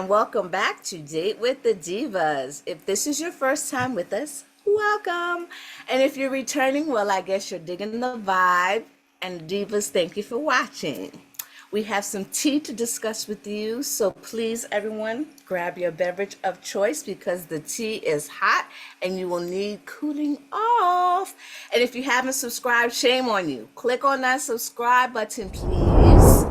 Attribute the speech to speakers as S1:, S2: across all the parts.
S1: and welcome back to Date with the Divas. If this is your first time with us, welcome. And if you're returning, well, I guess you're digging the vibe. And Divas, thank you for watching. We have some tea to discuss with you, so please, everyone, grab your beverage of choice because the tea is hot and you will need cooling off. And if you haven't subscribed, shame on you. Click on that subscribe button, please.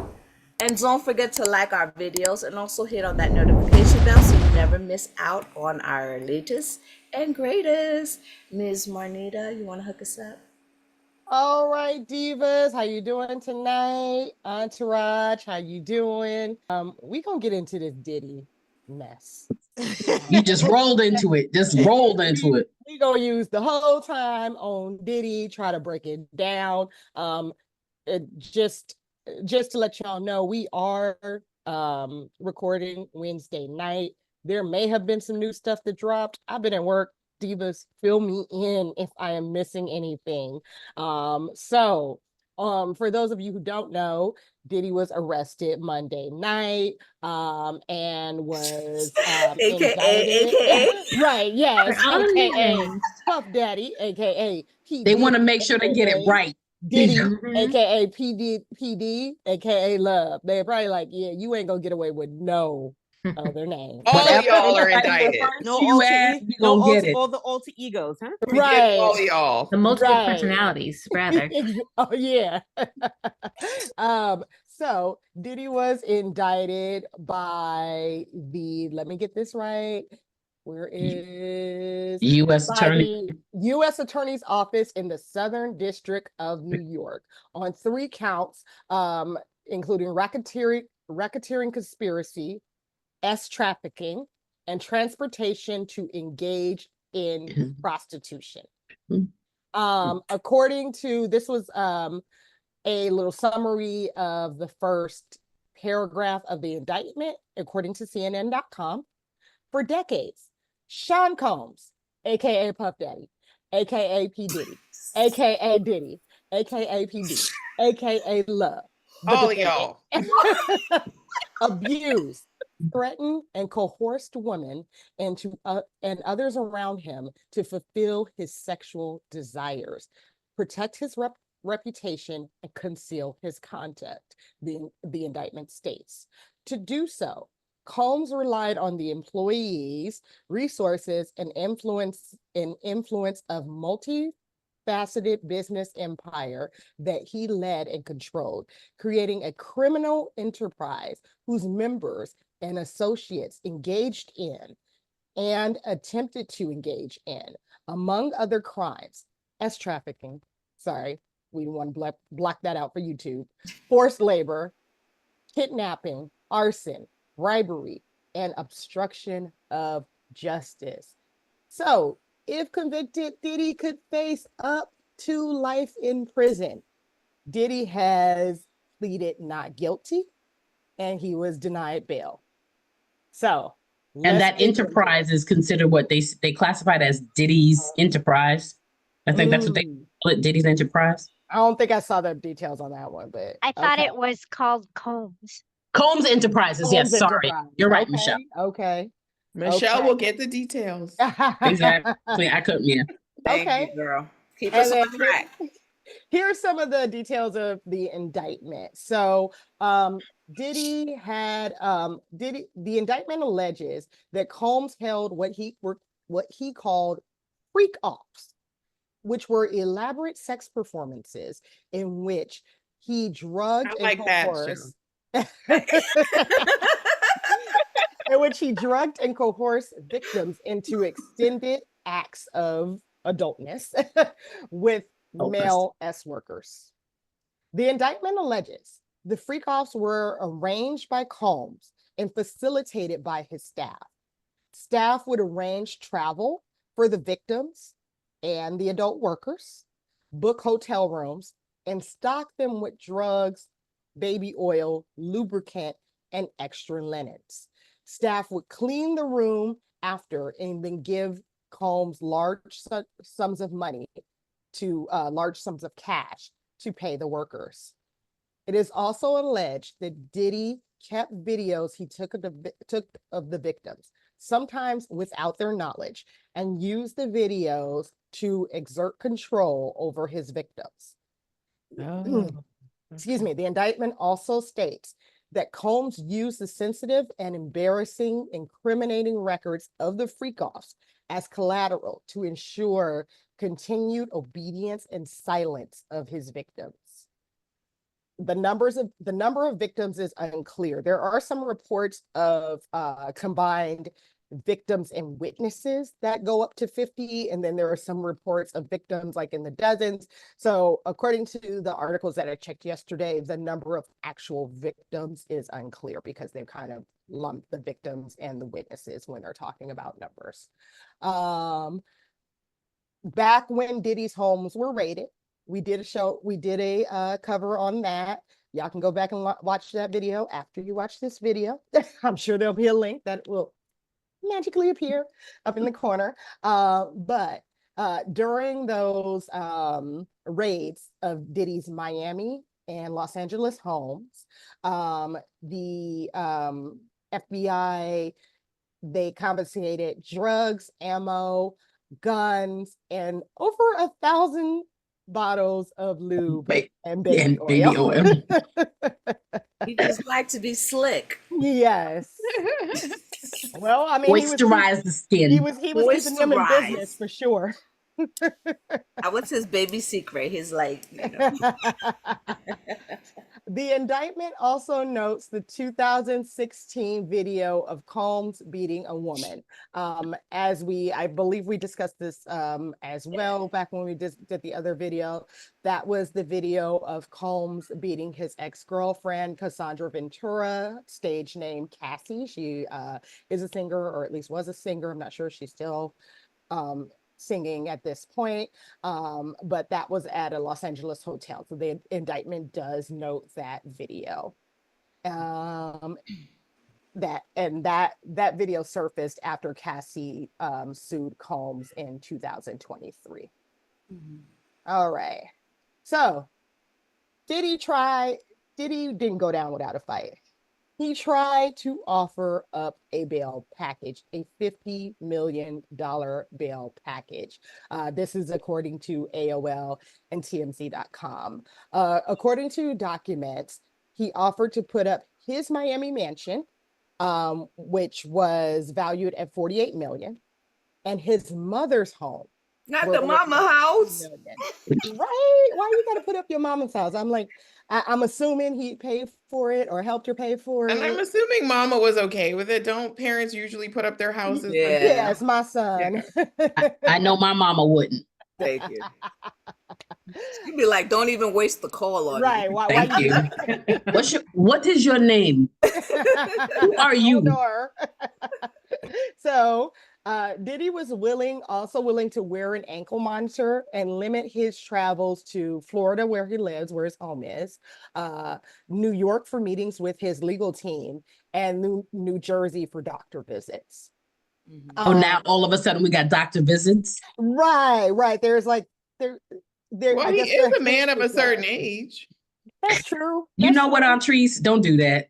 S1: And don't forget to like our videos and also hit on that notification bell so you never miss out on our latest and greatest. Ms. Marnita, you want to hook us up?
S2: All right, divas, how you doing tonight? Entourage, how you doing? We gonna get into this Diddy mess.
S3: You just rolled into it. Just rolled into it.
S2: We gonna use the whole time on Diddy, try to break it down. It just to let y'all know, we are recording Wednesday night. There may have been some new stuff that dropped. I've been at work. Divas, fill me in if I am missing anything. For those of you who don't know, Diddy was arrested Monday night and was
S1: AKA,
S2: indicted. Right, yes, AKA
S4: names.
S2: Puff Daddy, AKA P.
S3: They want to
S2: Diddy,
S3: make sure they get it
S2: AKA
S3: right.
S2: Diddy,
S4: Mhm.
S2: aka PD, aka Love. They're probably like, yeah, you ain't gonna get away with no other name.
S5: All of
S3: Whatever
S5: y'all are
S3: anybody
S5: indicted.
S3: refers
S6: No
S3: to you
S6: alter,
S3: as, we
S6: no
S3: gonna get
S6: alter,
S3: it.
S6: all the alter egos, huh?
S5: We get all of
S2: Right.
S5: y'all.
S4: The multiple
S2: Right.
S4: personalities, rather.
S2: Oh yeah. So Diddy was indicted by the, let me get this right. Where is
S3: U.S.
S2: by
S3: Attorney.
S2: the U.S. Attorney's Office in the Southern District of New York on 3 counts, including racketeering conspiracy, trafficking, and transportation to engage in prostitution. According to, this was a little summary of the first paragraph of the indictment, according to CNN.com. For decades, Sean Combs, aka Puff Daddy, aka P. Diddy, aka Diddy, aka P. Diddy, aka Love,
S5: All of y'all.
S2: abused, threatened, and coerced women and others around him to fulfill his sexual desires, protect his reputation, and conceal his conduct, the indictment states. To do so, Combs relied on the employees, resources, and influence of multifaceted business empire that he led and controlled, creating a criminal enterprise whose members and associates engaged in and attempted to engage in, among other crimes, trafficking. Sorry, we want to block that out for YouTube. Forced labor, kidnapping, arson, bribery, and obstruction of justice. So, if convicted, Diddy could face up to life in prison. Diddy has pleaded not guilty, and he was denied bail. So,
S3: And that enterprise is considered what they classified as Diddy's Enterprise. I think that's what they call it, Diddy's Enterprise.
S2: I don't think I saw the details on that one, but
S7: I thought it was called Combs.
S3: Combs Enterprises. Yes,
S2: Combs
S3: sorry.
S2: Enterprise.
S3: You're right,
S2: Okay,
S3: Michelle.
S2: Okay.
S5: Michelle
S2: Okay.
S5: will get the details.
S3: Exactly. I couldn't, yeah.
S5: Thank
S2: Okay.
S5: you, girl.
S1: Keep
S2: And
S1: us
S2: then
S1: on track.
S2: Here's some of the details of the indictment. So, Diddy had the indictment alleges that Combs held what he called freak offs, which were elaborate sex performances in which he drugged
S5: I like that,
S2: coerced in which he drugged and coerced victims into extended acts of adultness with male workers. The indictment alleges the freak-offs were arranged by Combs and facilitated by his staff. Staff would arrange travel for the victims and the adult workers, book hotel rooms, and stock them with drugs, baby oil, lubricant, and extra linens. Staff would clean the room after and then give Combs large sums of money large sums of cash to pay the workers. It is also alleged that Diddy kept videos he took of the victims, sometimes without their knowledge, and used the videos to exert control over his victims.
S5: Oh,
S2: Excuse me. The indictment also states that Combs used the sensitive and embarrassing, incriminating records of the freak-offs as collateral to ensure continued obedience and silence of his victims. The number of victims is unclear. There are some reports of combined victims and witnesses that go up to 50, and then there are some reports of victims like in the dozens. So according to the articles that I checked yesterday, the number of actual victims is unclear because they've kind of lumped the victims and the witnesses when they're talking about numbers. Back when Diddy's homes were raided, we did a cover on that. Y'all can go back and watch that video after you watch this video. I'm sure there'll be a link that will magically appear up in the corner. But during those raids of Diddy's Miami and Los Angeles homes, the FBI, they confiscated drugs, ammo, guns, and over 1,000 bottles of lube and baby oil.
S1: He just liked to be slick.
S2: Yes. Well, I mean,
S3: Moisturize the skin.
S2: He was keeping them in business for sure.
S1: What's his baby secret? He's like, you know.
S2: The indictment also notes the 2016 video of Combs beating a woman. I believe we discussed this as well back when we did the other video. That was the video of Combs beating his ex-girlfriend, Cassandra Ventura, stage name Cassie. She is a singer, or at least was a singer. I'm not sure if she's still singing at this point, but that was at a Los Angeles hotel. So the indictment does note that video. That video surfaced after Cassie sued Combs in 2023. Mm-hmm. All right. So Diddy didn't go down without a fight. He tried to offer up a bail package, a $50 million bail package. This is according to AOL and TMZ.com. According to documents, he offered to put up his Miami mansion, which was valued at $48 million, and his mother's home.
S1: Not the mama house.
S2: Right? Why you gotta put up your mama's house? I'm like, I'm assuming he paid for it or helped her pay for it.
S5: And I'm assuming mama was okay with it. Don't parents usually put up their houses?
S1: Yeah.
S2: Yes, my son.
S3: Yeah. I know my mama wouldn't.
S1: Thank you. You'd be like, don't even waste the call on
S2: right.
S1: me.
S3: Thank you. What is your name? Who are you?
S2: So Diddy was also willing to wear an ankle monitor and limit his travels to Florida, where he lives, where his home is, New York for meetings with his legal team, and New Jersey for doctor visits.
S1: Mm-hmm.
S3: Oh, now all of a sudden we got doctor visits.
S2: Right. There's like there.
S5: Well, he is a man of a certain age.
S2: That's true.
S3: You know what, Antrice? Don't do that.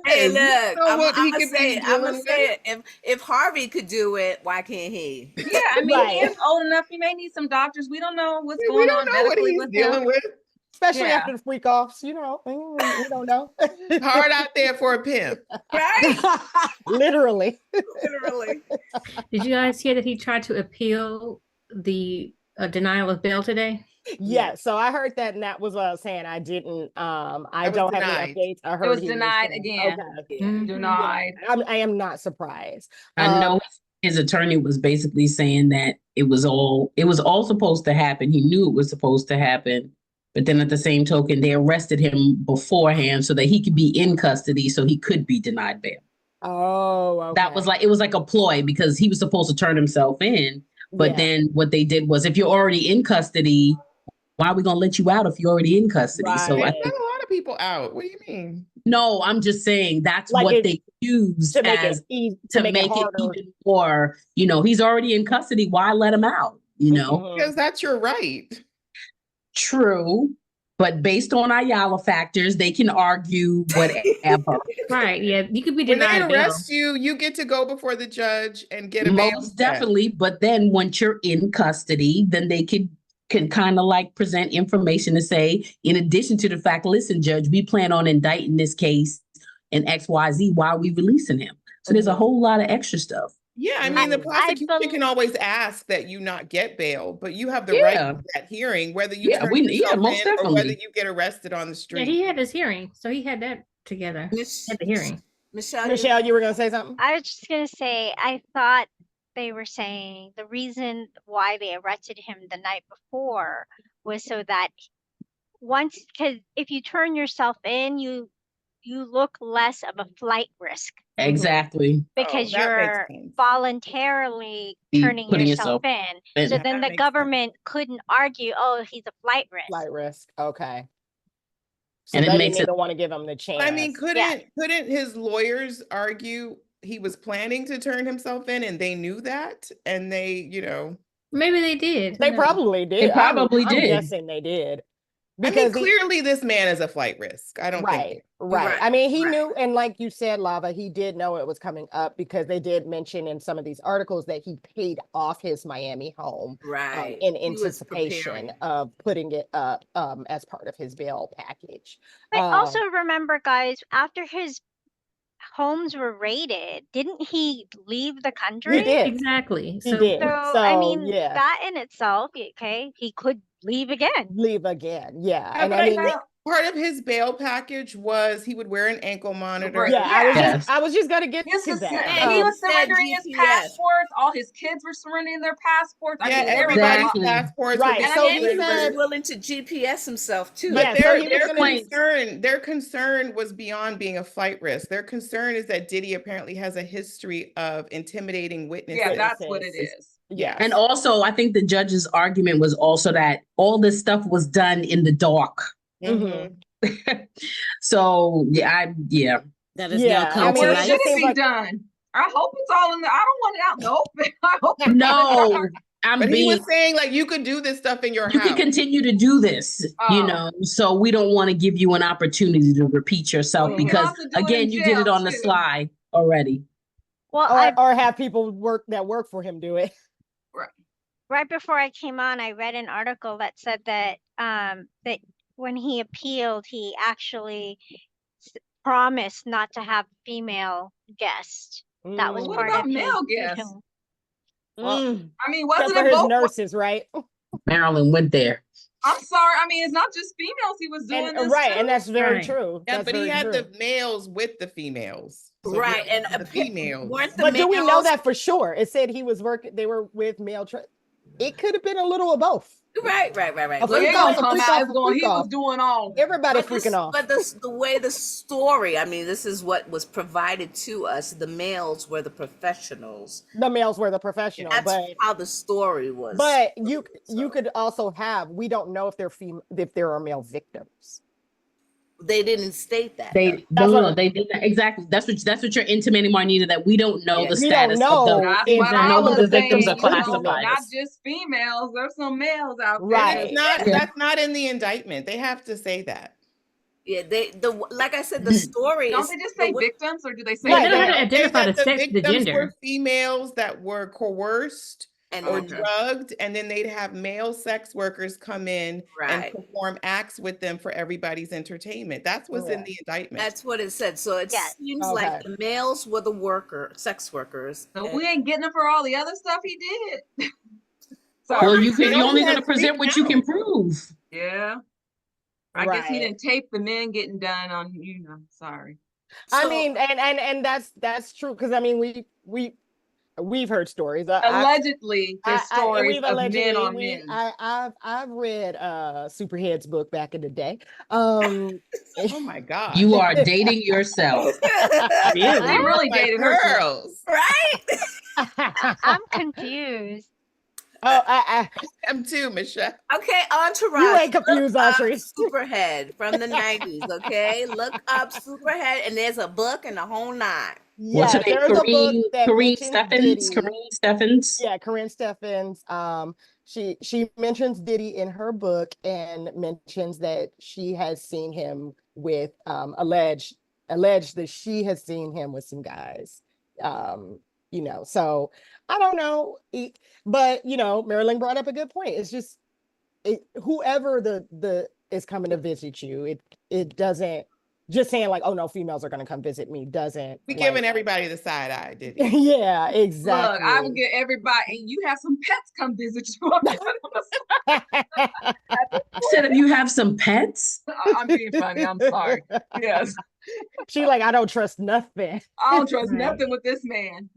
S1: Hey, look, I'm gonna say it. If Harvey could do it, why can't he?
S4: Yeah, I mean, he is old enough. He may need some doctors. We don't know what's going on medically with him.
S2: Especially after the freak offs, we don't know.
S5: Hard out there for a pimp.
S1: Right?
S2: Literally.
S6: Did you guys hear that he tried to appeal the denial of bail today?
S2: Yeah, so I heard that, and that was what I was saying. I didn't. I don't have any updates. I heard
S4: it was denied again.
S2: Okay.
S6: Mm-hmm.
S4: Denied.
S2: I am not surprised.
S3: I know his attorney was basically saying that it was all supposed to happen. He knew it was supposed to happen, but then at the same token, they arrested him beforehand so that he could be in custody, so he could be denied bail.
S2: Oh, okay.
S3: It was like a ploy because he was supposed to turn himself in, but then what they did was, if you're already in custody, why are we gonna let you out if you're already in custody?
S2: Right.
S3: So
S5: I think a lot of people out. What do you mean?
S3: No, I'm just saying that's like what they used
S2: to make it
S3: even more. He's already in custody. Why let him out?
S5: Because that's your right.
S3: True, But based on Ayala factors, they can argue whatever.
S6: Right. Yeah. You could be
S5: When they
S6: denied bail.
S5: arrest you, you get to go before the judge and get a bail
S3: Most
S5: set.
S3: definitely. But then once you're in custody, then they can kind of like present information to say, in addition to the fact, listen, judge, we plan on indicting this case in XYZ. Why are we releasing him? So there's a whole lot of extra stuff.
S5: Yeah, I mean, the prosecution can always ask that you not get bail, but you have the right to that hearing, whether you turn yourself
S3: most
S5: in
S3: definitely.
S5: or whether you get arrested on the
S6: Yeah,
S5: street.
S6: he had his hearing, so he had that together at the hearing.
S2: Michelle, you were going to say something?
S7: I was just going to say, I thought they were saying the reason why they arrested him the night before was so that because if you turn yourself in, you look less of a flight risk.
S3: Exactly.
S7: Because
S5: that makes
S7: you're
S5: sense.
S7: voluntarily turning
S3: Putting
S7: yourself in. So
S3: Yeah,
S7: then the government couldn't argue, oh, he's a flight risk.
S2: Flight risk. Okay. So
S3: And it
S2: they
S3: makes
S2: didn't
S3: it.
S2: even want to give him the chance.
S5: I mean, couldn't his lawyers argue he was planning to turn himself in and they knew that? And they,
S6: Maybe they did.
S2: They probably did.
S3: They probably
S2: I'm
S3: did.
S2: guessing they did.
S5: I mean, clearly this man is a flight risk. I don't think.
S2: Right. I mean, he knew, and like you said, Lava, he did know it was coming up because they did mention in some of these articles that he paid off his Miami home in anticipation of putting it up as part of his bail package.
S7: But also remember, guys, after his homes were raided, didn't he leave the country?
S2: He did.
S6: Exactly.
S2: He did.
S7: So I mean, that in itself, okay, he could leave again.
S2: Yeah.
S5: And I think part of his bail package was he would wear an ankle monitor.
S2: Yeah, I was just gonna get to that.
S4: And he was surrendering his passports. All his kids were surrendering their passports. I mean,
S5: everybody's passports.
S2: Right. So
S1: he was willing to GPS himself too.
S5: But their concern was beyond being a flight risk. Their concern is that Diddy apparently has a history of intimidating witnesses.
S4: Yeah, that's what it is.
S5: Yeah.
S3: And also, I think the judge's argument was also that all this stuff was done in the dark.
S5: Mm-hmm.
S3: So
S8: that is now come to light.
S4: It should be done. I hope it's all in the. I don't want it out in the open. I hope
S5: he was saying like you could do this stuff in your house.
S3: You can continue to do this, so we don't want to give you an opportunity to repeat yourself because again, you did it on the sly already.
S7: Well,
S2: or have people work for him do it.
S7: Right before I came on, I read an article that said that that when he appealed, he actually promised not to have female guests. That was part of
S4: male guests.
S2: Well,
S4: I mean, wasn't
S2: for
S4: it
S2: his
S4: both
S2: nurses, right?
S3: Marilyn went there.
S4: I'm sorry. I mean, it's not just females he was doing this
S2: right,
S4: to.
S2: and that's very true.
S5: Yeah,
S2: that's
S5: but he had
S2: true.
S5: the males with the females. So
S1: right, and
S5: the females.
S2: But do we know that for sure? It said he was working. They were with male. It could have been a little of both.
S1: Right.
S2: He
S4: was doing all.
S2: Everybody freaking off.
S1: But the way the story, I mean, this is what was provided to us. The males were the professionals.
S2: That's
S1: how the story was.
S2: But you could also have. We don't know if there are male victims.
S1: They didn't state that.
S3: They didn't exactly. That's what you're intimating, Marnita. That we don't know the status of the victims are classified.
S4: Not just females. There's some males out there.
S2: Right.
S5: That's not in the indictment. They have to say that.
S1: Yeah, like I said, the story.
S4: Don't they just say victims, or do they say?
S6: They don't have to identify the sex, the gender.
S5: Were females that were coerced or drugged, and then they'd have male sex workers come in and perform acts with them for everybody's entertainment. That's what's in the indictment.
S1: That's what it said. So it seems like the males were the sex workers.
S4: So we ain't getting it for all the other stuff he did.
S3: Well, you're only going to present what you can prove.
S4: Yeah. I guess he didn't tape the men getting done on, sorry.
S2: I mean, and that's true. Cause I mean, we've heard stories.
S4: Allegedly, there's stories of men on men.
S2: I've read Superhead's book back in the day.
S5: Oh my God.
S3: You are dating yourself.
S4: I really dated her.
S1: Right?
S7: I'm confused.
S2: Oh,
S5: I am too, Michelle.
S1: Okay, Entourage.
S2: You ain't confused,
S1: Look up
S2: Audrey.
S1: Superhead from the 90s, okay? Look up Superhead, and there's a book and the whole nine.
S3: What's her
S2: Yes,
S3: name?
S2: there's a book that
S3: Corinne
S2: mentions
S3: Steffens.
S2: Diddy.
S3: Corinne Steffens.
S2: Yeah, Corinne Steffens. She mentions Diddy in her book and mentions that she has seen him with alleged that she has seen him with some guys. So I don't know. But Marilyn brought up a good point. It's just whoever the is coming to visit you, it doesn't just saying like, oh no, females are gonna come visit me doesn't
S5: We giving everybody the side eye, did he?
S2: yeah, exactly.
S4: Look, I will get everybody, and you have some pets come visit you.
S3: Said if you have some pets.
S4: I'm being funny. I'm sorry. Yes.
S2: She like, I don't trust nothing.
S4: I don't trust nothing with this man,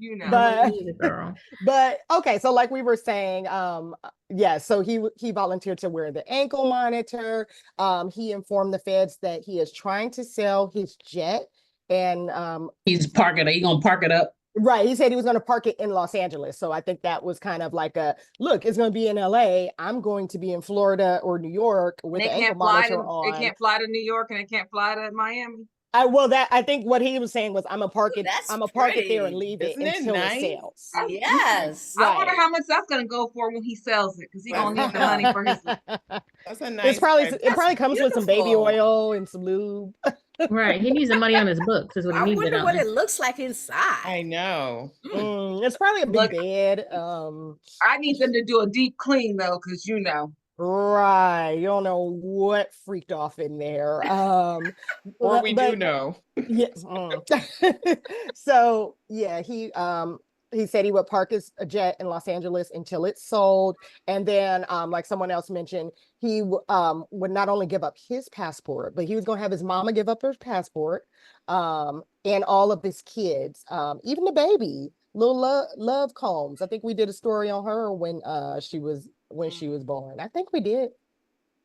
S2: But okay, so like we were saying, so he volunteered to wear the ankle monitor. He informed the feds that he is trying to sell his jet, and
S3: he's gonna park it up.
S2: Right. He said he was going to park it in Los Angeles. So I think that was kind of like look, it's going to be in LA. I'm going to be in Florida or New York with the ankle monitor on.
S4: They can't fly to New York and they can't fly to Miami.
S2: I think what he was saying was I'm gonna park it there and leave it
S5: Isn't it
S2: until
S5: nice?
S2: it sells.
S1: Yes.
S4: I wonder how much that's gonna go for when he sells it, because he's gonna need the money for his.
S5: That's a nice.
S2: It probably comes with some baby oil and some lube.
S6: Right. He needs the money on his books. Is what he
S1: I
S6: needs.
S1: wonder what it looks like inside.
S5: I know.
S2: It's probably a big bed.
S4: I need them to do a deep clean though, because
S2: Right. You don't know what freaked off in there.
S5: Or we do know.
S2: Yes. So yeah, he said he would park his jet in Los Angeles until it's sold. And then like someone else mentioned, he would not only give up his passport, but he was gonna have his mama give up her passport, and all of his kids, even the baby, little Love Combs. I think we did a story on her when she was born. I think we did.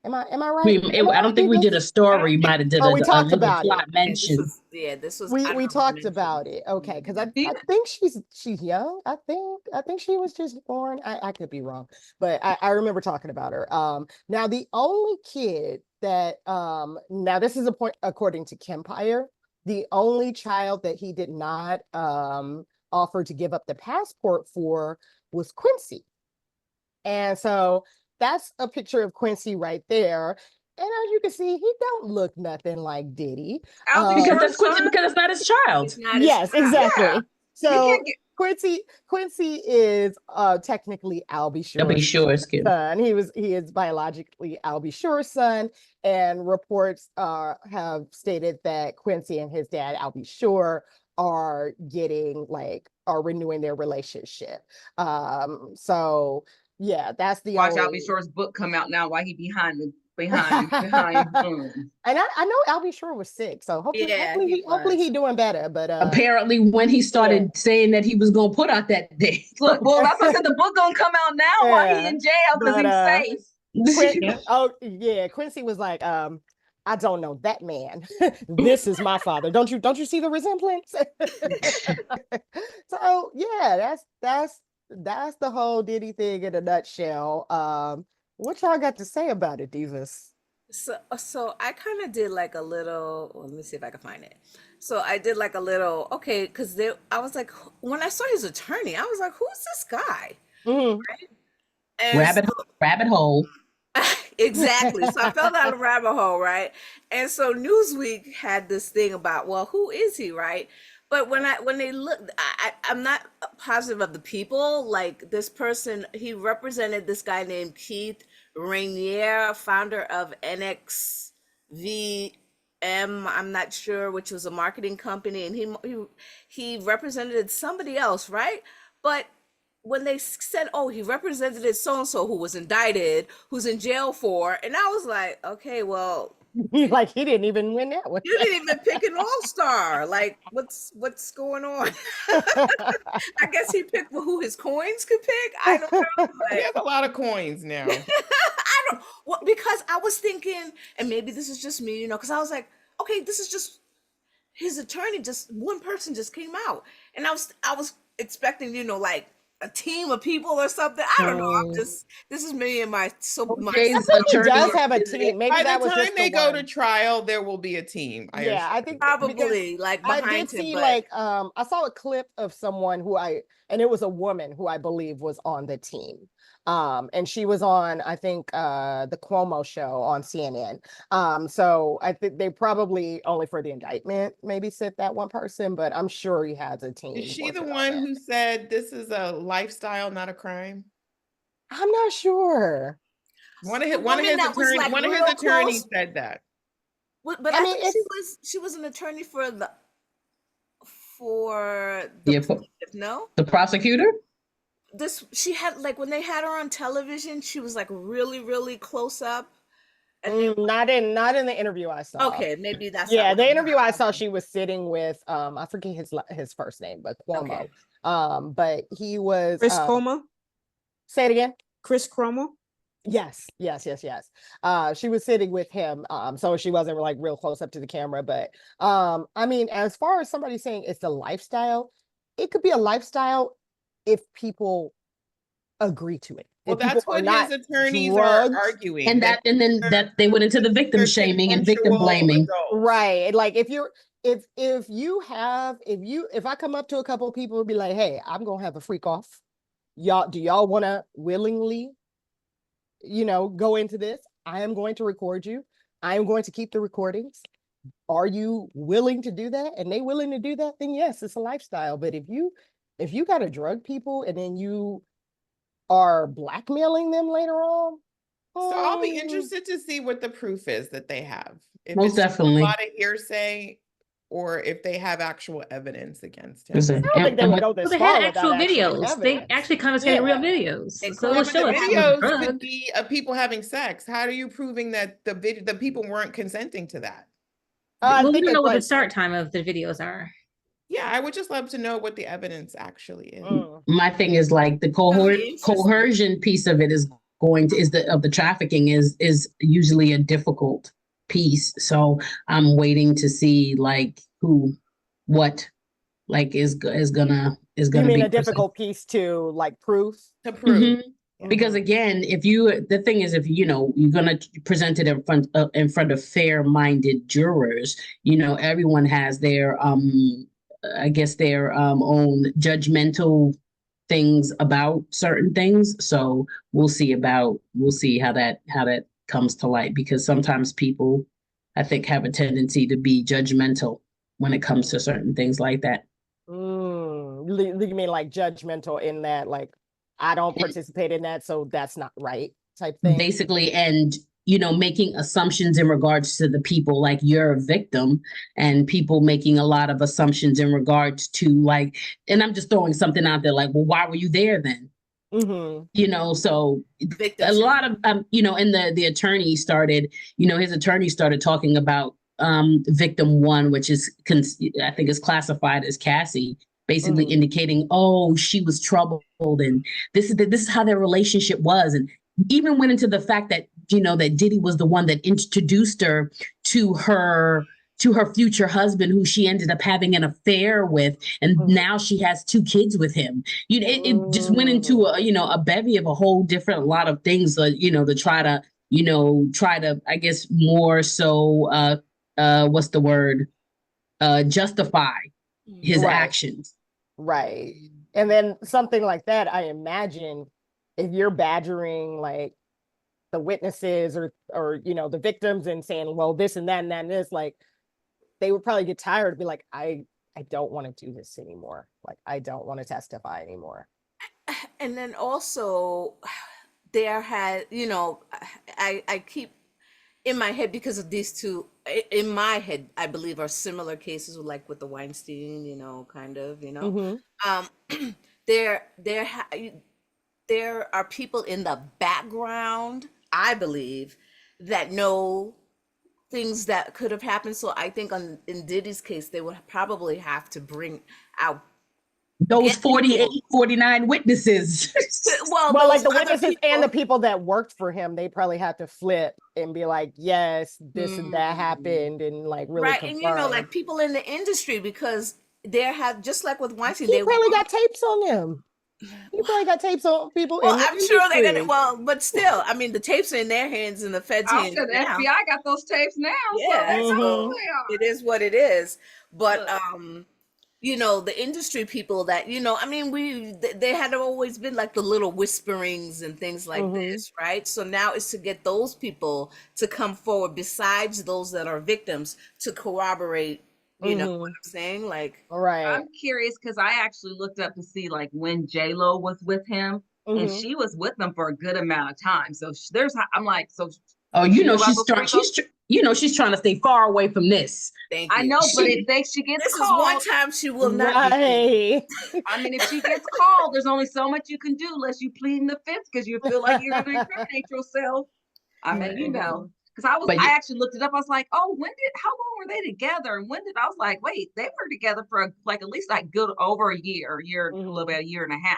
S2: Am I right?
S3: I don't think we did a story. Might have did
S2: we talked about
S3: plot
S2: it.
S3: mention.
S1: This was
S2: we talked about it. Okay, because I think she's young. I think she was just born. I could be wrong, but I remember talking about her. Now the only kid that now this is a point according to Kempire, the only child that he did not offer to give up the passport for was Quincy. And so that's a picture of Quincy right there. And as you can see, he don't look nothing like Diddy.
S3: Because that's Quincy, because it's not his child.
S2: Yes, exactly.
S4: Yeah.
S2: So Quincy is technically Albie Shore's son. He is biologically Albie Shore's son, and reports have stated that Quincy and his dad, Albie Shore, are renewing their relationship. So yeah, that's the
S4: watch Albie Shore's book come out now while he behind. And I
S2: know Albie Shore was sick, so hopefully he's doing better. But
S3: apparently, when he started saying that he was gonna put out that day,
S4: look, well, that's what I said. The book gonna come out now while he in jail because he's safe.
S2: Quincy was like, I don't know that man. This is my father. Don't you see the resemblance? So yeah, that's the whole Diddy thing in a nutshell. What y'all got to say about it, Divas?
S1: So I kind of did like a little, let me see if I can find it. So I did like a little, okay, because I was like, when I saw his attorney, I was like, who's this guy?
S2: Mm-hmm.
S1: Right? And
S3: rabbit hole.
S1: Exactly. So I fell down a rabbit hole, right? And so Newsweek had this thing about, well, who is he, right? But when they look, I'm not positive of the people. Like this person, he represented this guy named Keith Rainier, founder of NXVM. I'm not sure, which was a marketing company, and he represented somebody else, right? But when they said, oh, he represented so-and-so who was indicted, who's in jail for, and I was like, okay, well,
S2: like he didn't even win that one.
S1: You didn't even pick an all-star. Like, what's going on? I guess he picked who his coins could pick. I don't know. Like,
S5: he has a lot of coins now.
S1: Because I was thinking, and maybe this is just me, because I was like, okay, this is just his attorney. Just one person just came out, and I was expecting, like a team of people or something. I don't know. This is me and my
S3: OJ's
S2: He
S3: attorney
S2: does have a team. Maybe
S5: By
S2: that
S5: the
S2: was
S5: time
S2: just
S5: they
S2: the
S5: go
S2: one.
S5: to trial, there will be a team.
S2: Yeah, I think
S1: probably like
S2: I
S1: behind
S2: did
S1: him,
S2: see
S1: but
S2: like I saw a clip of someone and it was a woman who I believe was on the team. And she was on, I think, the Cuomo show on CNN. So I think they probably only for the indictment maybe sent that one person, but I'm sure he has a team.
S5: Is she the one who said this is a lifestyle, not a crime?
S2: I'm not sure.
S5: One of his attorneys said that.
S1: But I think she was an attorney for the plaintiff, no?
S3: The prosecutor?
S1: She had like when they had her on television, she was like really, really close up.
S2: And not in the interview I saw.
S1: Okay, maybe that's
S2: the interview I saw. She was sitting with I forget his first name, but Cuomo. Okay. But he was
S8: Chris Cuomo.
S2: Say it again.
S8: Chris Cuomo.
S2: Yes. She was sitting with him, so she wasn't like real close up to the camera. But I mean, as far as somebody saying it's a lifestyle, it could be a lifestyle if people agree to it.
S5: Well, that's what his attorneys are arguing.
S3: And then they went into the victim shaming and victim blaming.
S2: Right. Like if I come up to a couple of people and be like, hey, I'm gonna have a freak off. Do y'all wanna willingly, go into this? I am going to record you. I am going to keep the recordings. Are you willing to do that? And they willing to do that, then yes, it's a lifestyle. But if you got to drug people and then you are blackmailing them later on.
S5: So I'll be interested to see what the proof is that they have. If
S3: Most definitely.
S5: a lot of hearsay or if they have actual evidence against him.
S2: I don't think they would go this far.
S6: They had actual videos. They actually confiscated real videos. So
S5: the videos could be of people having sex. How are you proving that the people weren't consenting to that?
S6: We don't know what the start time of the videos are.
S5: Yeah, I would just love to know what the evidence actually is.
S3: My thing is like the coercion piece of it is the trafficking is usually a difficult piece. So I'm waiting to see like what is gonna
S2: you mean be a difficult piece to like prove?
S5: To prove.
S3: Mm-hmm. Because again, the thing is, if you're gonna present it in front of fair-minded jurors, everyone has their I guess their own judgmental things about certain things. So we'll see how that comes to light, because sometimes people, I think, have a tendency to be judgmental when it comes to certain things like that.
S2: You mean like judgmental in that, like, I don't participate in that, so that's not right type thing?
S3: Basically, and making assumptions in regards to the people, like you're a victim, and people making a lot of assumptions in regards to like, and I'm just throwing something out there like, well, why were you there then?
S2: Mm-hmm.
S3: So a lot of, and the attorney started, his attorney started talking about victim one, which is, I think is classified as Cassie, basically indicating, oh, she was troubled, and this is how their relationship was. And even went into the fact that, that Diddy was the one that introduced her to her future husband, who she ended up having an affair with. And now she has 2 kids with him. It just went into a bevy of a whole different lot of things, to try to, I guess, more so, what's the word? Justify his actions.
S2: Right. And then something like that, I imagine, if you're badgering like the witnesses or the victims and saying, well, this and that and that and this, like, they would probably get tired and be like, I don't want to do this anymore. Like, I don't want to testify anymore.
S1: And then also there had, I keep in my head, because of these two, in my head, I believe are similar cases like with the Weinstein, kind of, there are people in the background, I believe, that know things that could have happened. So I think in Diddy's case, they would probably have to bring out
S3: those 48, 49 witnesses.
S2: well, like the witnesses and the people that worked for him, they probably had to flip and be like, yes, this and that happened, and like really confirm.
S1: And like people in the industry, because there have, just like with Weinstein,
S2: he probably got tapes on them. You probably got tapes on people.
S1: Well,
S2: in the
S1: I'm sure they're gonna.
S2: industry.
S1: Well, but still, I mean, the tapes are in their hands and the Fed's
S4: I'm
S1: hands
S4: sure the
S1: now.
S4: FBI got those tapes now, so
S1: Yeah,
S4: they know
S1: so
S4: who they are.
S1: it is what it is. But
S4: Look.
S1: you know, the industry people that, you know, I mean, they had always been like the little whisperings and things like this, right? So now it's to get those people to come forward besides those that are victims to corroborate, you know what I'm saying? Like,
S2: right.
S4: I'm curious because I actually looked up to see like when J-Lo was with him, and she was with them for a good amount of time. So I'm like, so
S3: oh, you know, she's trying. You know, she's trying to stay far away from this.
S1: thank you.
S4: I know, but if she gets
S1: this
S4: called,
S1: is one time she will not be.
S4: I mean, if she gets called, there's only so much you can do unless you plead in the fifth because you feel like you're going to incriminate yourself. I mean, you know, because I actually looked it up. I was like, oh, how long were they together? And I was like, wait, they were together for like at least like good over a year, a little bit, a year and a half.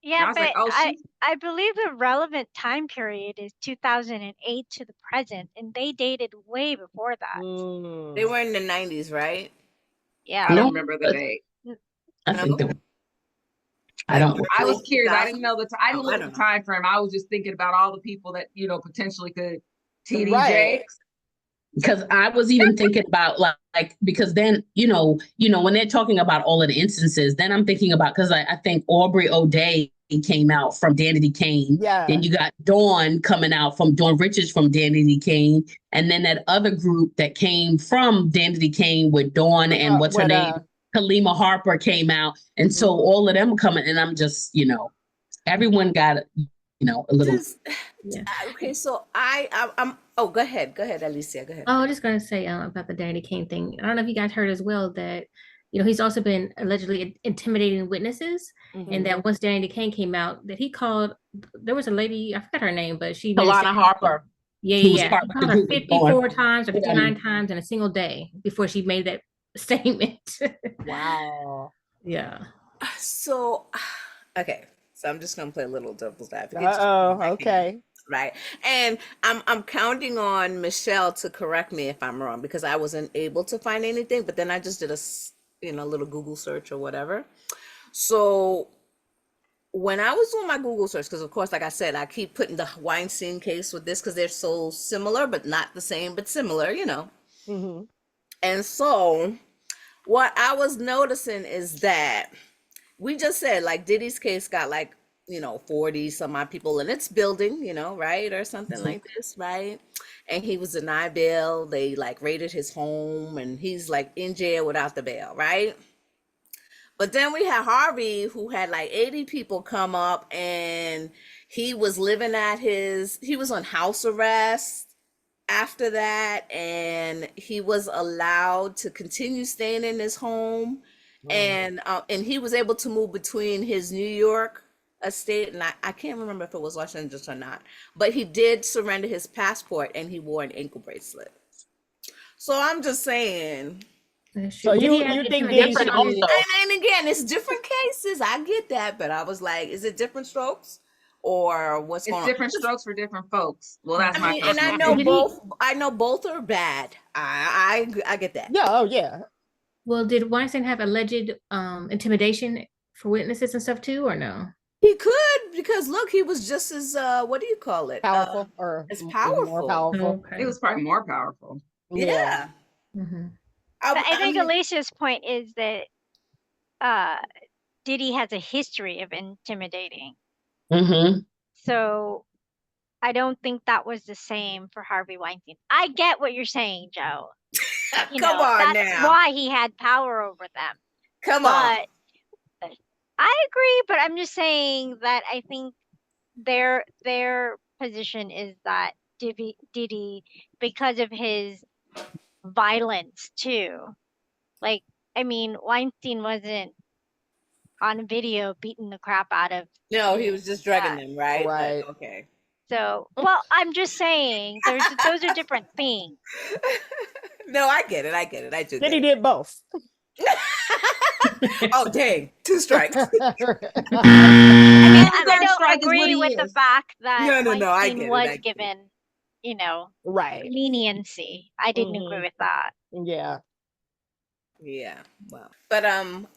S7: Yeah,
S4: I was
S7: but
S4: like, oh,
S7: I believe the relevant time period is 2008 to the present, and they dated way before that.
S1: They were in the 90s, right?
S7: Yeah.
S4: I don't remember the date.
S3: I think I don't.
S4: I was curious. I didn't know I didn't look at the time frame. I was just thinking about all the people that, you know, potentially could TDJ.
S3: Because I was even thinking about like because then you know when they're talking about all of the instances, then I'm thinking about because I think Aubrey O'Day came out from Danity Kane. Yeah. Then you got Dawn coming out from Dawn Richards from Danity Kane, and then that other group that came from Danity Kane with Dawn and what's her name, Kalima Harper came out, and so all of them coming, and I'm just everyone got a little.
S1: Okay, so I'm. Oh, go ahead, Alicia. Go ahead.
S6: Oh, I was just gonna say about the Danny King thing. I don't know if you guys heard as well that he's also been allegedly intimidating witnesses, and that once Danny King came out, that he called. There was a lady, I forgot her name, but she
S3: Kalana Harper.
S6: Yeah. He called her 54 times or 59 times in a single day before she made that statement.
S2: Wow.
S6: Yeah.
S1: So, okay. So I'm just gonna play a little devil's advocate.
S2: Okay.
S1: Right. And I'm counting on Michelle to correct me if I'm wrong because I wasn't able to find anything, but then I just did a little Google search or whatever. So when I was doing my Google search, because of course, like I said, I keep putting the Weinstein case with this because they're so similar, but not the same, but similar, And so what I was noticing is that we just said like Diddy's case got like 40 some odd people and it's building, right? Or something like this, right? And he was denied bail. They like raided his home and he's like in jail without the bail, right? But then we had Harvey who had like 80 people come up and he was living he was on house arrest after that, and he was allowed to continue staying in his home. And he was able to move between his New York estate, and I can't remember if it was Los Angeles or not, but he did surrender his passport and he wore an ankle bracelet. So I'm just saying.
S2: So you think
S1: different also? And again, it's different cases. I get that, but I was like, is it different strokes? Or what's going on?
S4: It's different strokes for different folks. Well, that's my
S1: and I know both. I know both are bad. I get that.
S2: Yeah. Oh yeah.
S6: Well, did Weinstein have alleged intimidation for witnesses and stuff too, or no?
S1: He could, because look, he was just as what do you call it?
S2: Powerful or
S1: as powerful.
S2: More powerful.
S4: It was probably more powerful.
S1: Yeah.
S7: But I think Alicia's point is that Diddy has a history of intimidating. So I don't think that was the same for Harvey Weinstein. I get what you're saying, Joe.
S1: Come on
S7: that's
S1: now.
S7: why he had power over them.
S1: Come on.
S7: I agree, but I'm just saying that I think their position is that Diddy, because of his violence too. Like, I mean, Weinstein wasn't on video beating the crap out of.
S1: No, he was just drugging them, right?
S2: Right.
S1: But, okay.
S7: So, well, I'm just saying, those are different things.
S1: No, I get it. I do.
S2: Diddy did both.
S1: Oh, dang. 2 strikes.
S7: I don't agree with the fact that Weinstein was given,
S2: right,
S7: leniency. I didn't agree with that.
S2: Yeah.
S1: Yeah, well, but I'm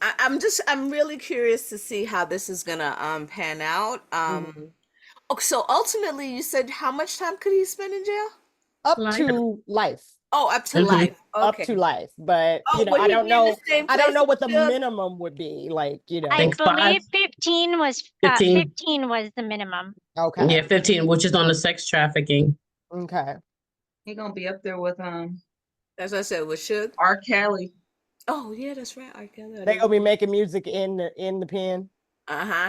S1: really curious to see how this is gonna pan out. Oh, so ultimately, you said how much time could he spend in jail?
S2: Up
S6: Life.
S2: to life.
S1: Oh, up to life.
S2: Up
S1: Okay.
S2: to life. But
S1: Oh,
S2: I don't know. I don't know what the
S1: Suge?
S2: minimum would be. Like,
S7: I
S3: think
S7: believe
S3: 5,
S7: 15 was
S3: 15.
S7: 15 was the minimum.
S2: Okay.
S3: Yeah, 15, which is on the sex trafficking.
S2: Okay.
S4: He gonna be up there with
S1: As I said, with Suge.
S4: R. Kelly.
S1: Oh yeah, that's right. R. Kelly.
S2: They gonna be making music in the pen.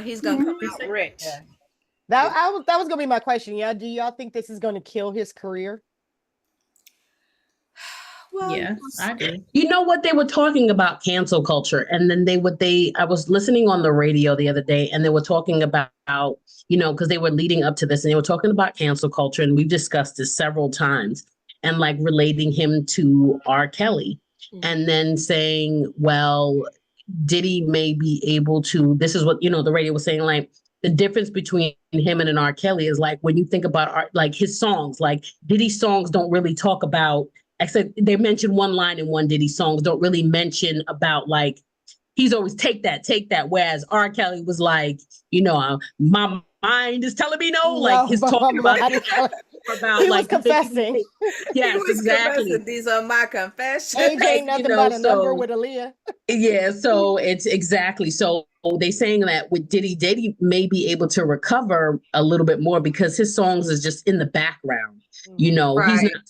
S1: He's gonna come out rich.
S2: Yeah. That was gonna be my question. Yeah, do y'all think this is gonna kill his career?
S1: Well,
S6: Yes, I do.
S3: You know what, they were talking about cancel culture, and then I was listening on the radio the other day, and they were talking about, because they were leading up to this, and they were talking about cancel culture, and we've discussed this several times, and like relating him to R. Kelly, and then saying, well, Diddy may be able to, this is what, the radio was saying, like, the difference between him and an R. Kelly is like, when you think about art, like his songs, like Diddy's songs don't really talk about, except they mention one line in one Diddy songs, don't really mention about like, he's always take that. Whereas R. Kelly was like, my mind is telling me no, like his talking about
S2: he was confessing.
S3: Yes,
S1: he was
S3: exactly.
S1: confessing, these are my confessions.
S2: Age ain't nothing but a number with Aaliyah.
S3: Yeah, so it's exactly. So they saying that with Diddy may be able to recover a little bit more because his songs is just in the background. He's not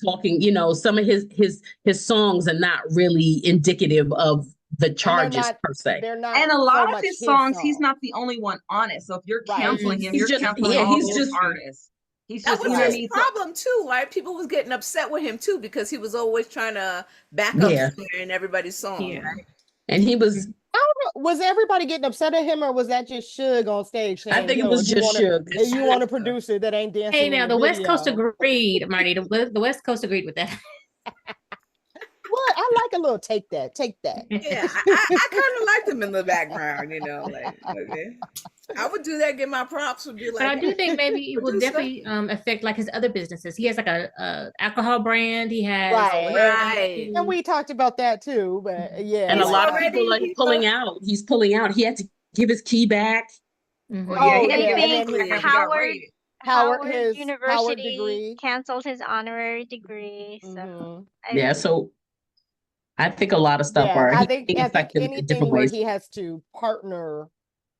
S3: talking, some of his songs are not really indicative of the charges per se.
S2: They're not,
S4: and a lot of his songs, he's not the only one on it. So if you're canceling him, you're canceling all those artists. He's
S1: that
S4: just,
S1: was his problem too, right? People was getting upset with him too because he was always trying to back up in everybody's song, right?
S3: And he was.
S2: I don't know, was everybody getting upset at him, or was that just Suge on stage saying,
S3: I think it was just Suge.
S2: If you want a producer that ain't dancing?
S6: Hey, now the West Coast agreed, Marty. The West Coast agreed with that.
S2: Well, I like a little take that.
S1: Yeah, I kind of liked him in the background, like, okay. I would do that, get my props, would be like.
S6: But I do think maybe it will definitely affect like his other businesses. He has like a alcohol brand. He has
S2: right. And we talked about that too, but yeah.
S3: And a lot of people are pulling out. He's pulling out. He had to give his key back.
S7: Howard University canceled his honorary degree. So
S3: so I think a lot of stuff
S2: I think anything where he has to partner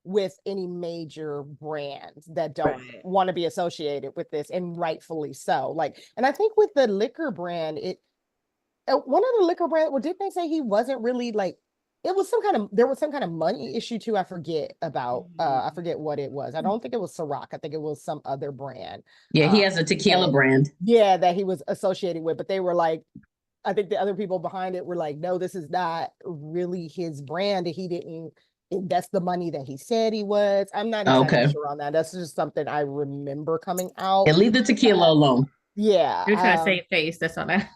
S2: with any major brands that don't want to be associated with this, and rightfully so. Like, and I think with the liquor brand, one of the liquor brands, didn't they say he wasn't really like, there was some kind of money issue too. I forget what it was. I don't think it was Ciroc. I think it was some other brand.
S3: Yeah, he has a tequila brand.
S2: Yeah, that he was associated with, but they were like, I think the other people behind it were like, no, this is not really his brand. He didn't invest the money that he said he was. I'm not exactly sure on that. That's just something I remember coming out.
S3: And leave the tequila alone.
S2: Yeah.
S6: You're trying to save face. That's all that.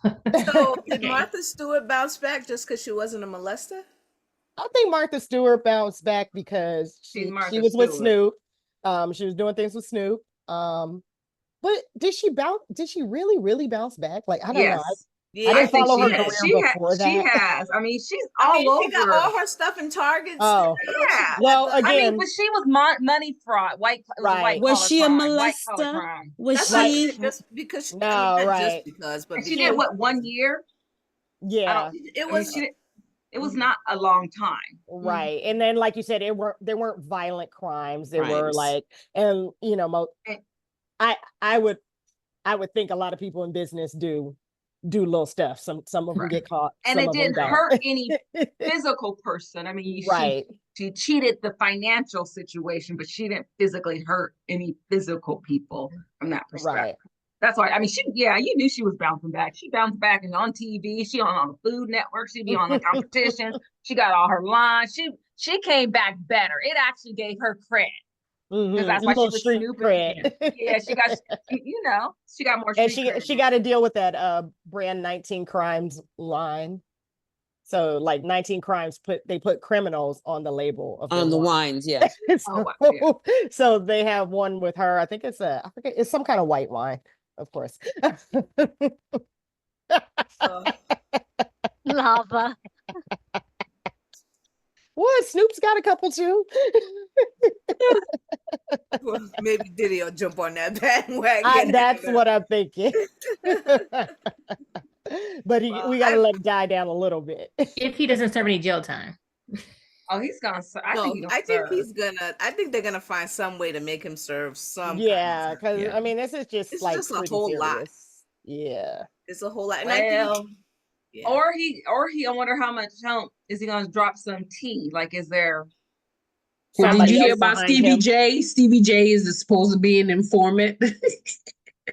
S1: So did Martha Stewart bounce back just because she wasn't a molester?
S2: I think Martha Stewart bounced back because she was with Snoop. She was doing things with Snoop. But did she really bounce back? Like, I don't know.
S1: Yeah,
S2: I didn't follow her career before that.
S4: She has. I mean, she's all over.
S1: She got all her stuff in Target.
S2: Oh,
S4: yeah.
S2: Well, again,
S4: but she was money fraud.
S8: Was she a molester? Was she?
S1: Just because?
S4: Just
S1: because, but
S4: she did what, 1 year?
S2: Yeah,
S4: it was not a long time,
S2: right? And then, like you said, they weren't violent crimes. They were like, and I would think a lot of people in business do little stuff. Some of them get caught,
S4: and it didn't hurt any physical person. I mean, she cheated the financial situation, but she didn't physically hurt any physical people from that perspective. Right. That's why, I mean, you knew she was bouncing back. She bounced back and on TV. She on the Food Network. She'd be on the competition. She got all her lines. She came back better. It actually gave her credit. Because that's why she was stupid. Yeah, she got more street cred.
S2: She got to deal with that brand 19 Crimes line. So like 19 Crimes they put criminals on the label of
S8: on the wines, yeah.
S2: So they have one with her. I think I forget, it's some kind of white wine, of course.
S7: Lava.
S2: What? Snoop's got a couple too.
S1: Well, maybe Diddy will jump on that bandwagon.
S2: That's what I'm thinking. But we got to let it die down a little bit.
S6: If he doesn't serve any jail time.
S4: Oh, he's gonna.
S1: I think they're gonna find some way to make him serve some.
S2: Yeah, because I mean, this is just
S1: it's
S2: like
S1: just a whole lot.
S2: Yeah,
S1: it's a whole lot. And
S4: well,
S1: I think,
S4: yeah. or he. I wonder how much help is he gonna drop some tea? Like, is there?
S3: Well, did you hear about Stevie J? Stevie J is supposed to be an informant.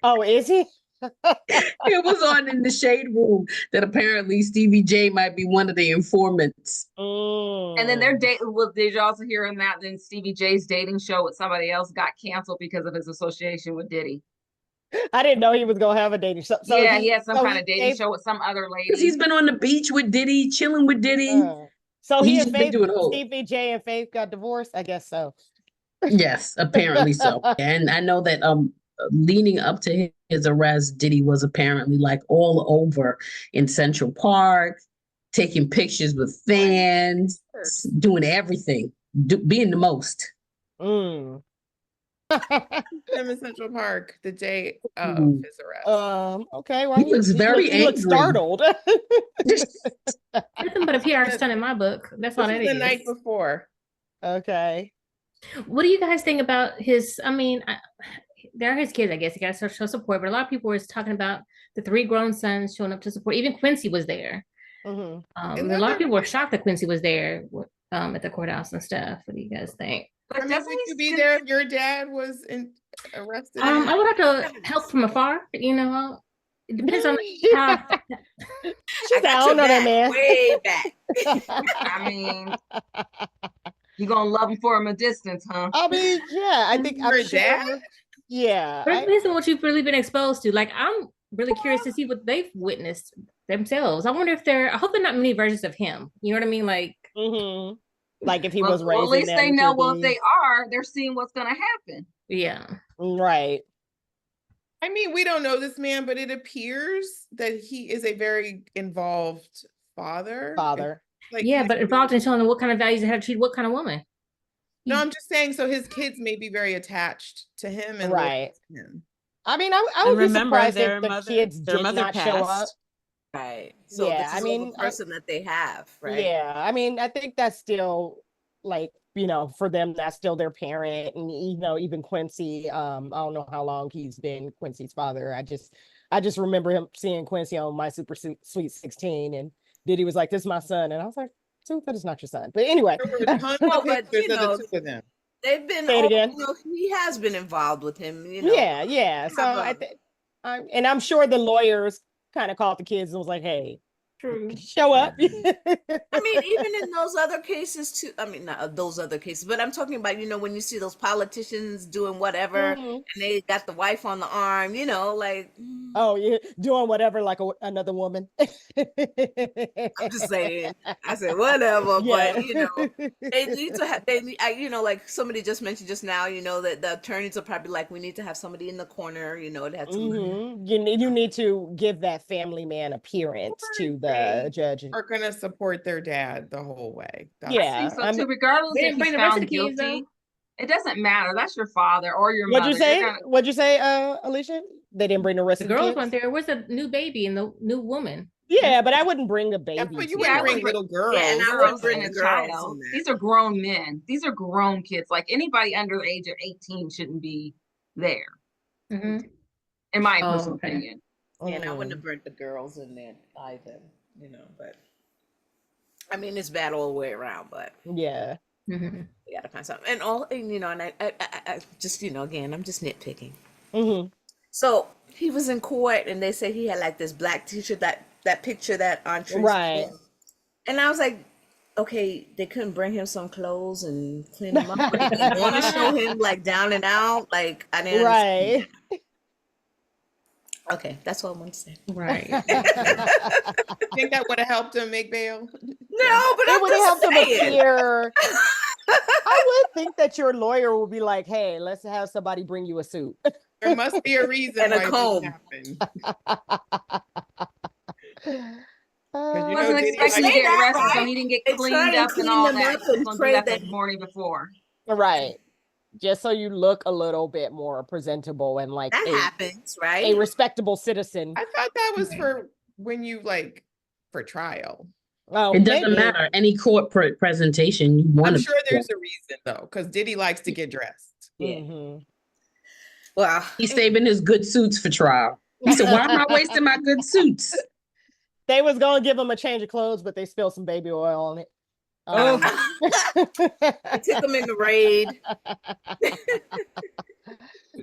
S2: Oh, is he?
S3: It was on in the Shade Room that apparently Stevie J might be one of the informants.
S4: And then their date. Well, did you also hear in that? Then Stevie J's dating show with somebody else got canceled because of his association with Diddy.
S2: I didn't know he was gonna have a dating show. So
S4: yeah, he had some kind of dating show with some other lady.
S3: Because he's been on the beach with Diddy, chilling with Diddy.
S2: So he and Faith, Stevie J and Faith got divorced. I guess so.
S3: Yes, apparently so. And I know that leading up to his arrest, Diddy was apparently like all over in Central Park, taking pictures with fans, doing everything, being the most.
S5: Him in Central Park the day of his arrest.
S2: Okay, well,
S3: he looks very angry.
S2: He looks startled.
S6: Nothing but a PR stunt in my book. That's all that is.
S5: The night before.
S2: Okay.
S6: What do you guys think about his? I mean, they're his kids, I guess. He got to show support, but a lot of people were talking about the 3 grown sons showing up to support. Even Quincy was there. A lot of people were shocked that Quincy was there at the courthouse and stuff. What do you guys think?
S5: But would you be there if your dad was arrested?
S6: I would have to help from afar. You know, it depends on how.
S2: She's out on that man.
S1: Way back.
S4: I mean, you gonna love him from a distance, huh?
S2: I mean, yeah, I think I'm sure. Yeah,
S6: but it depends on what you've really been exposed to. Like, I'm really curious to see what they've witnessed themselves. I wonder if I hope they're not many versions of him. You know what I mean? Like,
S2: like if he was raised.
S4: Well, at least they know if they are, they're seeing what's gonna happen.
S6: Yeah.
S2: Right.
S5: I mean, we don't know this man, but it appears that he is a very involved father.
S6: Like, yeah, but involved in showing them what kind of values they have to treat what kind of woman.
S5: No, I'm just saying, so his kids may be very attached to him and him.
S2: I mean, I would be surprised if the kids did not show up.
S1: Right. So
S2: yeah,
S1: this is the person that they have, right?
S2: Yeah, I mean, I think that's still like, you know, for them, that's still their parent. And you know, even Quincy, I don't know how long he's been Quincy's father. I just remember him seeing Quincy on My Super Sweet 16, and Diddy was like, "This is my son," and I was like, "So that is not your son." But anyway,
S1: they've been. He has been involved with him. You know.
S2: Yeah. So I think, and I'm sure the lawyers kind of called the kids and was like, "Hey, show up."
S1: I mean, even in those other cases too. I mean, not those other cases, but I'm talking about, you know, when you see those politicians doing whatever and they got the wife on the arm, you know, like.
S2: Oh, yeah, doing whatever like another woman.
S1: I'm just saying. I said whatever, but you know, they need to have. You know, like somebody just mentioned just now. You know that the attorneys are probably like, we need to have somebody in the corner. You know, that
S2: you need to give that family man appearance to the judge.
S5: Are going to support their dad the whole way.
S4: Yeah, so too, regardless if he's found guilty, it doesn't matter. That's your father or your mother.
S2: What'd you say, Alicia? They didn't bring the rest of the
S6: girls went there. Where's the new baby and the new woman?
S2: Yeah, but I wouldn't bring the baby.
S5: But you wouldn't bring little girls.
S1: Yeah, and I wouldn't bring a child.
S4: These are grown men. These are grown kids. Like anybody under the age of 18 shouldn't be there. In my personal opinion.
S1: And I wouldn't have brought the girls in there either. You know, but I mean, it's bad all the way around. But
S2: yeah.
S1: You gotta find something, and you know, and I just, you know, again, I'm just nitpicking. So he was in court, and they say he had like this black t-shirt, that picture that Entree,
S2: right?
S1: And I was like, okay, they couldn't bring him some clothes and clean him up. They want to show him like down and out, like I didn't.
S2: Right.
S1: Okay, that's all I want to say.
S6: Right.
S5: Think that would have helped him make bail?
S1: No, but
S2: it would have helped him appear. I would think that your lawyer will be like, "Hey, let's have somebody bring you a suit."
S5: There must be a reason
S1: and
S5: why
S1: a comb.
S5: This happened. 'Cause you know
S4: Wasn't
S5: Diddy
S4: expecting to
S5: likes
S4: get
S5: to
S4: arrested,
S5: get
S4: so
S5: right.
S4: he didn't get
S1: They try
S4: cleaned
S1: and
S4: up and
S1: clean
S4: all
S1: them
S4: that.
S1: up
S4: He was
S1: and
S4: gonna do
S1: pray
S4: that
S1: that
S4: the morning before.
S2: Right. Just so you look a little bit more presentable and like
S1: that happens,
S2: a
S1: right?
S2: respectable citizen.
S5: I thought that was for when you like for trial.
S2: Oh,
S3: It doesn't
S2: maybe.
S3: matter. Any court presentation you want
S5: I'm
S3: to.
S5: sure there's a reason though, because Diddy likes to get dressed.
S2: Mhm.
S1: Well,
S3: He's saving his good suits for trial. He said, "Why am I wasting my good suits?"
S2: They was gonna give him a change of clothes, but they spilled some baby oil on it.
S1: they took them in the raid.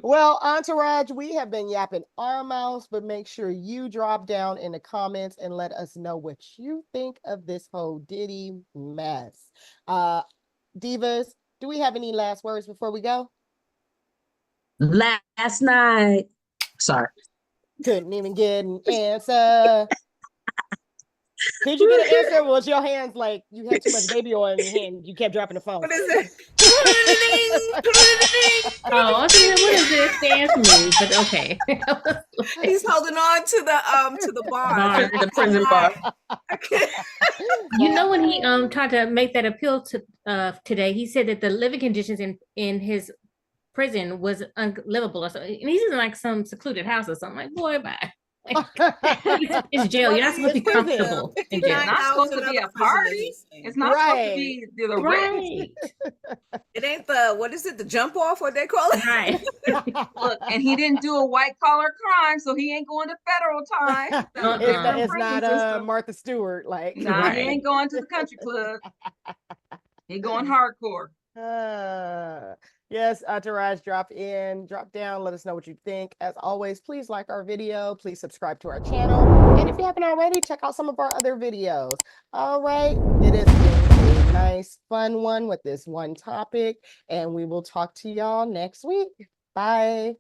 S2: Well, Entourage, we have been yapping our mouths, but make sure you drop down in the comments and let us know what you think of this whole Diddy mess. Divas, do we have any last words before we go?
S3: Last night. Sorry.
S2: Couldn't even get an answer. Could you get an answer? Or was your hands like you had too much baby oil in your hand? You kept dropping the phone.
S1: What is it?
S6: Oh, I was thinking, what is this dance move? But okay.
S1: He's holding on to the bar.
S3: The prison bar.
S6: You know, when he tried to make that appeal to today, he said that the living conditions in his prison was unlivable or so, and he's in like some secluded house or something. Like, boy, bye. Like, it's jail. You're not supposed to be comfortable in jail.
S4: It's not supposed to be a party. It's not supposed to be the rich.
S6: Right.
S1: It ain't the, what is it, the jump off, what they call it?
S6: Right.
S4: Look, and he didn't do a white collar crime, so he ain't going to federal time.
S2: It's not Martha Stewart. Like,
S4: nah, he ain't going to the country club. He going hardcore.
S2: Yes, Entourage, drop down, let us know what you think. As always, please like our video, please subscribe to our channel, and if you haven't already, check out some of our other videos. All right, it has been a nice, fun one with this one topic, and we will talk to y'all next week. Bye.